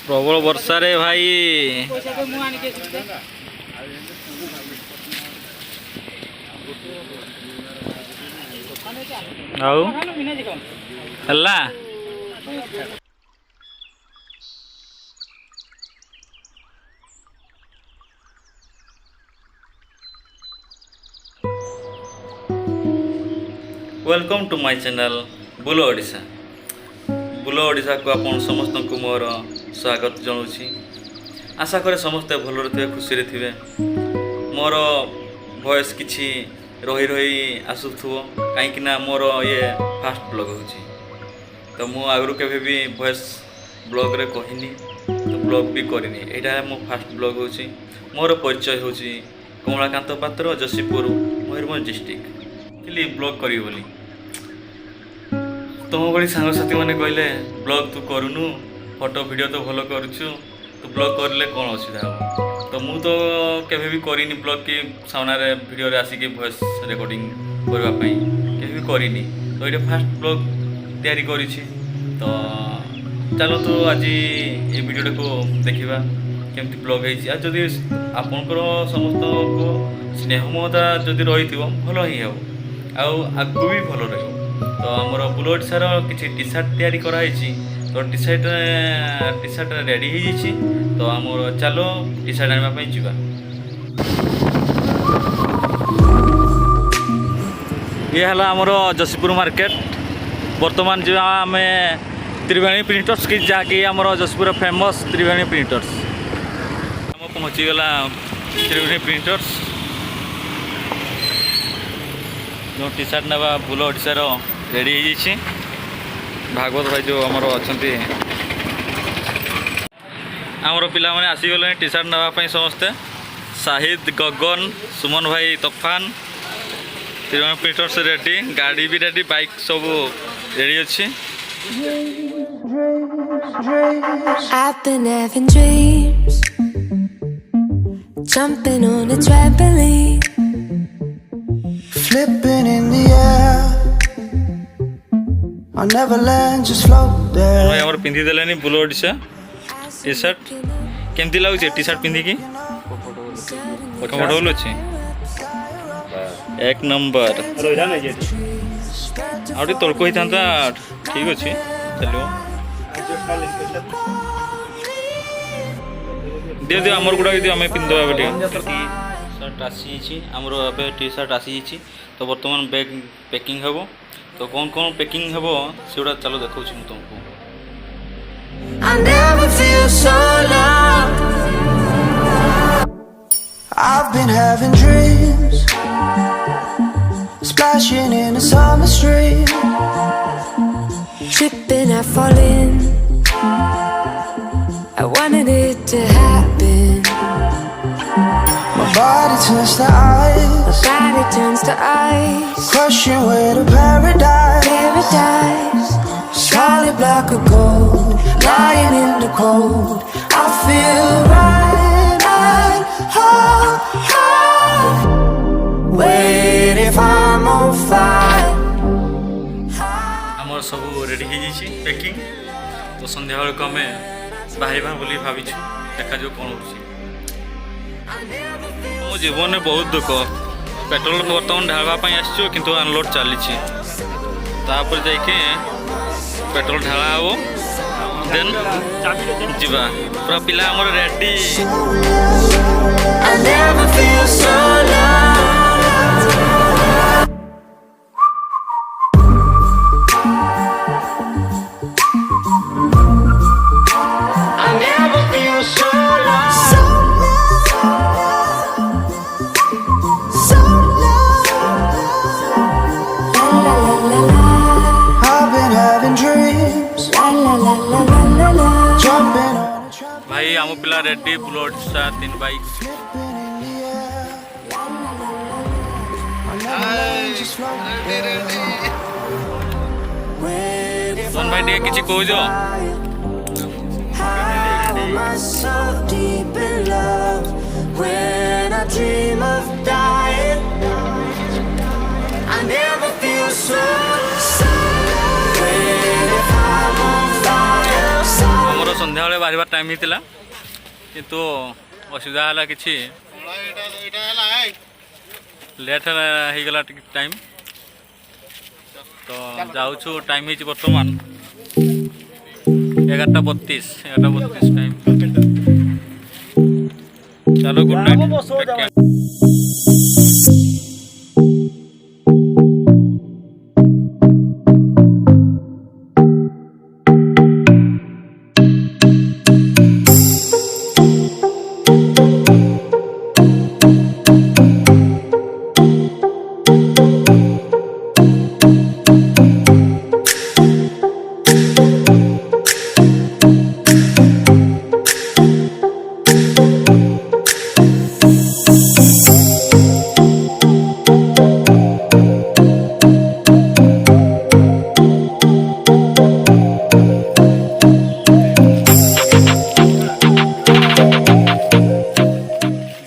प्रबल वर्षा रे भाई आउ हल्ला वेलकम टू माय चैनल बुलो ओडिशा को आपण समस्त को मोर स्वागत जनाऊँगी। आशा करे समस्ते भलरे थे खुशी थे मोर वॉइस किछि रही रही आसुथुवो कहीं मोर ये फास्ट ब्लॉग होची तो मु आगु केबे भी वॉइस ब्लॉग रे कहिनी तो ब्लॉग भी करिनी एटा मो फास्ट ब्लॉग होची। मोर परिचय होची कमलाकांत पात्र जसीपुर मयूरभंज डिस्ट्रिक्ट खाली ब्लॉग करी बोली तुम भली सांगसाथी मैंने कहले ब्लॉग तू करूनु फोटो वीडियो तो भल करुचु तो ब्लॉग करले कौन असुविधा हो तो मु तो केबे भी करिनी ब्लॉग की सामने वीडियो रे आसिक वॉइस रिकॉर्डिंग करबा पई केबे भी करिनी तो ये फास्ट ब्लॉग तैयारी करिछि तो चलो तो आज ये वीडियो को देखिबा केमती ब्लॉग है जदि आपनकर समस्त को स्नेह ममता जदि रही भल ही हो आगु भी भल रही तो आमर बुलो ओडिशार किसी टी सार्ट तैयारी कराई तो टी सार्ट रेडी हो तो आमर चलो टी सार्ट आने जावा ये है आमर जसीपुर मार्केट बर्तमान जो आम त्रिवेणी प्रिंटर्स की जहाँकि आमर जसीपुर फेमस त्रिवेणी प्रिंटर्स आम पहुँचीगला त्रिवेणी प्रिंटर्स जो टी सार्ट ना बुलो ओडिशार रेडी हो भागवत भाई जो आमर अच्छा आमर पिला माने आसीगले टी सार्ट नापी समस्ते शाहिद गगन सुमन भाई तफान त्रिवेणी प्रिंटर्स रेडी गाड़ी भी रेडी बाइक सब रेडी अच्छी I've been having dreams, jumping on a trampoline, flipping in the air. I never land, just float there. भाई हमर पिंधी देलेनी बुलो ओडिशा टी शर्ट केमती लागुचे टी शर्ट पिंधी की कंफर्टेबल अछि एक नंबर आउटी तोड़को ही थांता ठीक अछि चलो दियो दियो हमर गुडा दियो हमें पिंदो बेटी शर्ट आसी छी हमरो अबे टी शर्ट आसी छी तो वर्तमान बैग पैकिंग हेबो तो कौन कौन पैकिंग हेबो सेडा चलो देखौ छी तुमको I never feel so loved. I've been having dreams, splashing in a summer stream. Tripping, I fall in. I wanted it to happen. My body turns to ice, My body turns to ice. crushing way to paradise. Paradise. Solid block of gold, lying in the cold. I feel right at home. Wait if I'm on fire. आमर सब ready हो packing तो संध्या bell को आम बाहर बोली भाई देखा जो कौन हो मो जीवन में बहुत दुख पेट्रोल बर्तमान ढालवाई आसो किंतु अनलोड चली जाके पेट्रोल ढाला हम देन जीवा पूरा पिला आमर ready I never feel so loved. I never feel so loved. So loved. La la la la. I've been having dreams, La la la la la la la. jumping on a trampoline. भाई आम पिला ready Bulo Odisha 3 bike सोन भाई टे किछि कहो जो So deep in love when I dream of dying. I never feel so sad when if I'm on fire. हमर संध्या बेले बाहर टाइम होता किंतु असुविधा है कि लेट होगला टाइम तो जाऊँ टाइम हो बर्तमान 11:32 टाइम। चलो गुड नाइट।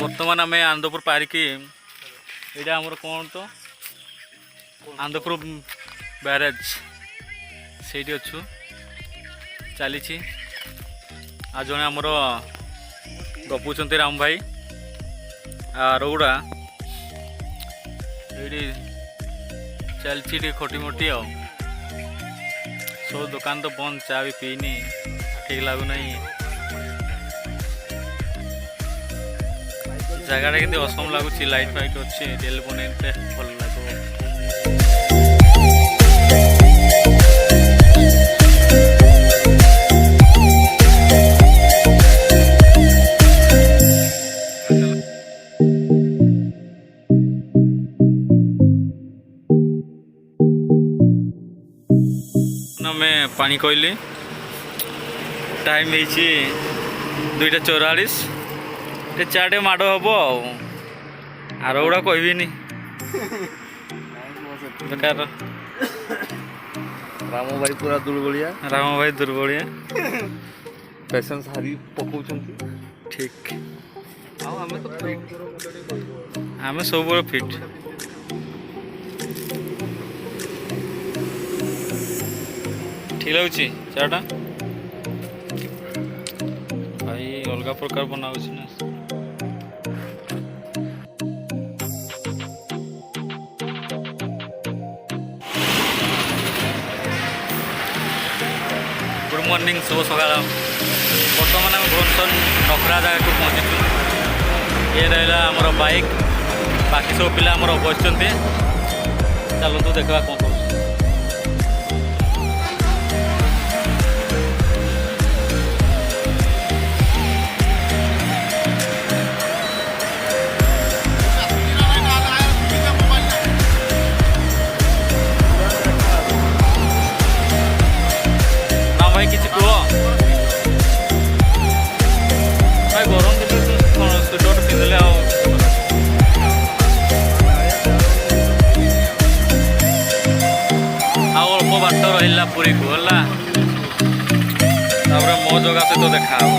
बर्तमान आम आनंदपुर पारिकी यहाँ आमर कौन तो आनंदपुर बैरेज से अच्छु चली आज जड़े आमर गपुंट राम भाई आरोड़ा ये चलती खटीमटी आ सब दुकान तो बंद चा भी पीनी ठीक लगुना जगह कि असम लगुच लाइट फाइट अच्छे रियल बनते भल लगे। मैं पानी कहली टाइम हो 2:44 चाटे माड़ हम आरोड़ा कहबी बेकार राम भाई पूरा दुर्बलिया पेशेंस हारी पकाउछ ठीक आम सब फिट ठीक लगुच चाटा भाई अलग प्रकार बनाऊ ना। गुड मॉर्निंग शुभ सकाल बर्तमान आम भुवनेश्वर नखरा जगह को पहुँचीचु ये रहा आमर बाइक बाकी सब पिला आमर बस चलतु देखा कौन कर भाई किसी कह भाई गरम स्वेटर पिंधले अल्प बाट रहा पुरी को है मो जगह सहित देखा है।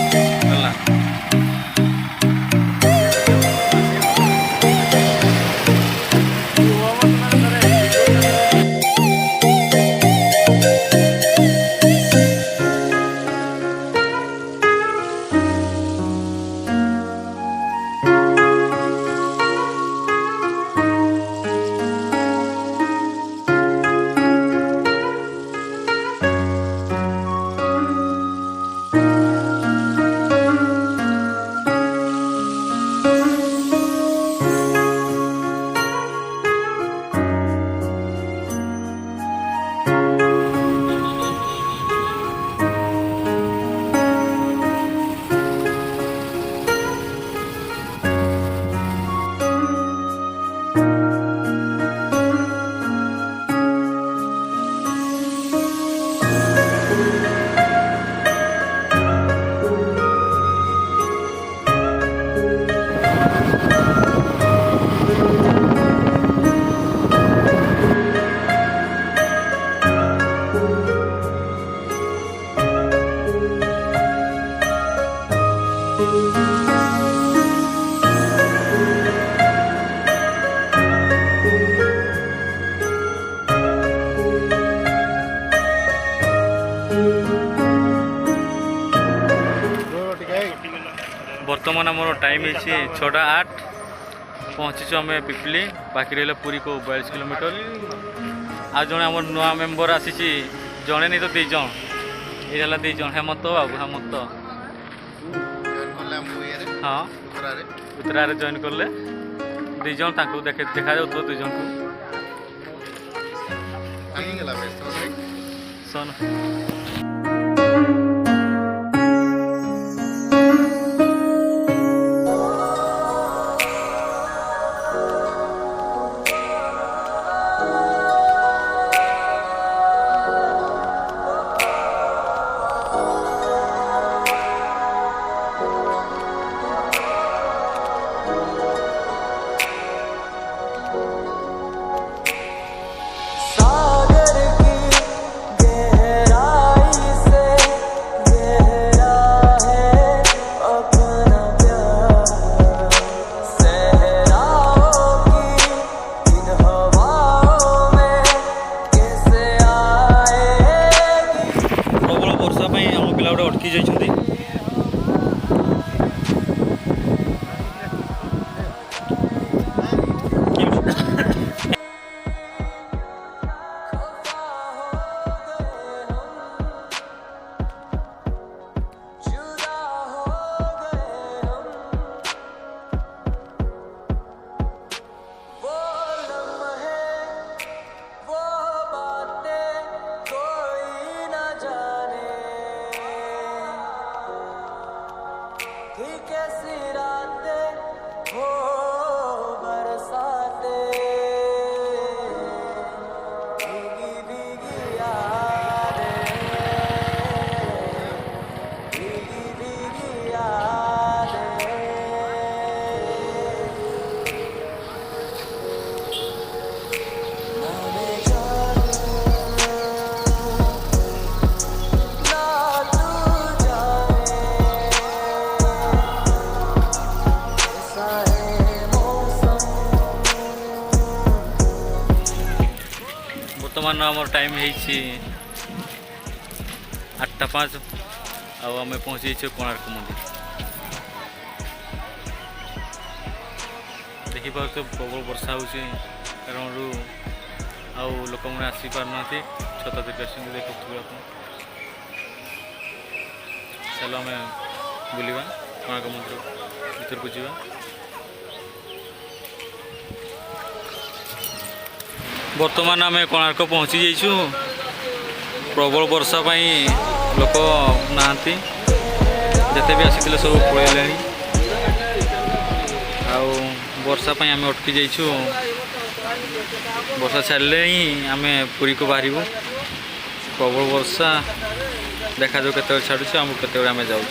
बर्तमान आम टाइम है 6:08 पहुँचीचु आम पिपली बाकी रहा पुरी को 42 किलोमीटर आ जड़े आम नुआ मेम्बर आसी जड़े नहीं तो 2 जन ये 2 जन हेमंत बाबू हेमंत हाँ उतरा जॉइन कले 2 जन देखा जाऊ 2 जन को सन सागर की गहराई से गहरा है अपना प्यार सहराओं की इन हवाओं में कैसे आएगी प्रबल वर्षा आम पिला गोटे अटकी जाइछन्ति जुदा हो गए हम वो लम्हे वो बातें कोई न जाने थी कैसी रातें हो बरसाते भीगी भीगी यादें भीगी भीगी यादें ना मैं जानूं ना तू जाने ऐसा है मौसम बर्तमान आम टाइम है 8:05 आम पहुँची कोणार्क मंदिर देखिए प्रबल वर्षा हो कारण आउ लोक मैंने आसी पारना छता देखा देखुए आप चलो आम बुलवा कोणार्क मंदिर भीतर को जावा बर्तमान आम कोणार्क पहुँची जाइछु प्रबल वर्षा पाई लोक नाहांती जिते भी आसी सब पलैले आउ वर्षा पाई आम अटकी जाइछु वर्षा छाड़े ही आम पुरी को बाहर प्रबल वर्षा देखा जाऊ केत छाड़ू आम केत आम जाऊँ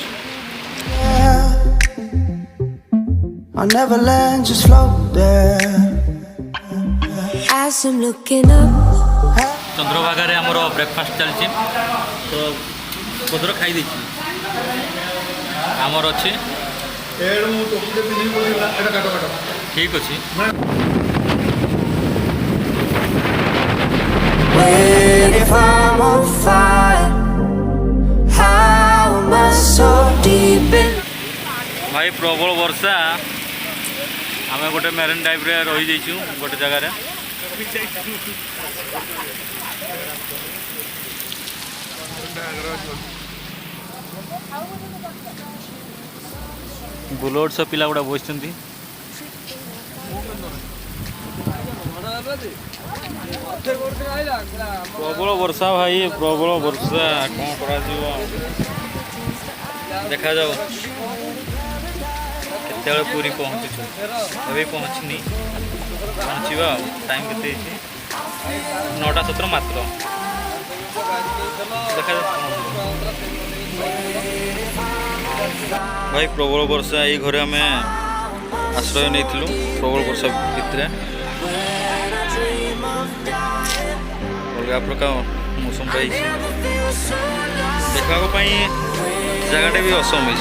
I never land, just float there. As I'm looking up, Chandrabhaga रे आमर ब्रेकफास्ट चलची तो पदर खाई देछि आमर अच्छे ठीक अच्छे Wait, if I'm on fire, how am I so deep in? भाई प्रबल वर्षा आम गोटे मेरीन ड्राइव रे रही जाइछु गोटे जगह बुलोड सब पिला गुड़ा बसଛନ୍ତି प्रबल वर्षा भाई प्रबल वर्षा कौन करा देखा जाओ केते पूरी पहुँचुछु अभी पहुँचनी पहुँचवा टाइम के 9:17 मात्र देखा जाओ भाई प्रबल वर्षा ये घरे आम आश्रय नहीं प्रबल वर्षा भितर अलग प्रकार मौसम पाई देखा जगह भी असम है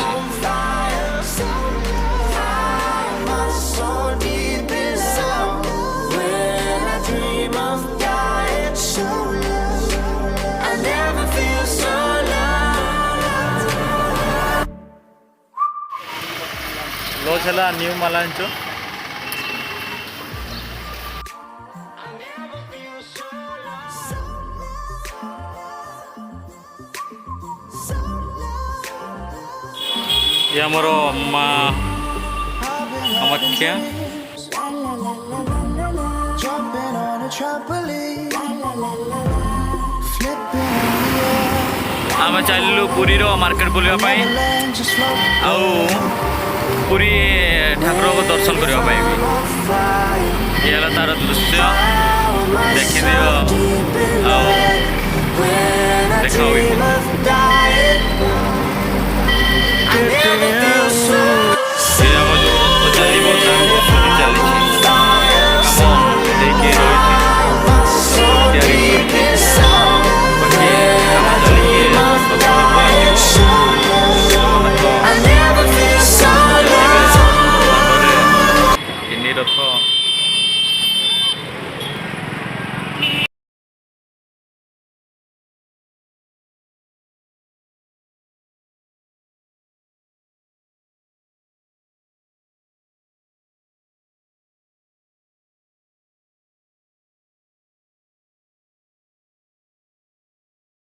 ଲଜ୍ ହେଲା ନ୍ୟୁ ମାଲାଞ୍ଚ। ଇଏ ଆମର ମା Kamakhya. Jumping on a trampoline, flipping in the air, ଆମେ ଚାଲିଲୁ ପୁରୀର ମାର୍କେଟ ବୁଲିବା ପାଇଁ land just float ଆଉ ପୁରୀ ଠାକୁରଙ୍କ ଦର୍ଶନ କରିବା ପାଇଁ ବି। on fire. ଇଏ ହେଲା ତାର ଦୃଶ୍ୟ ଦେଖିଦିଅ ଆଉ When I ଦେଖାଉ dream of dying,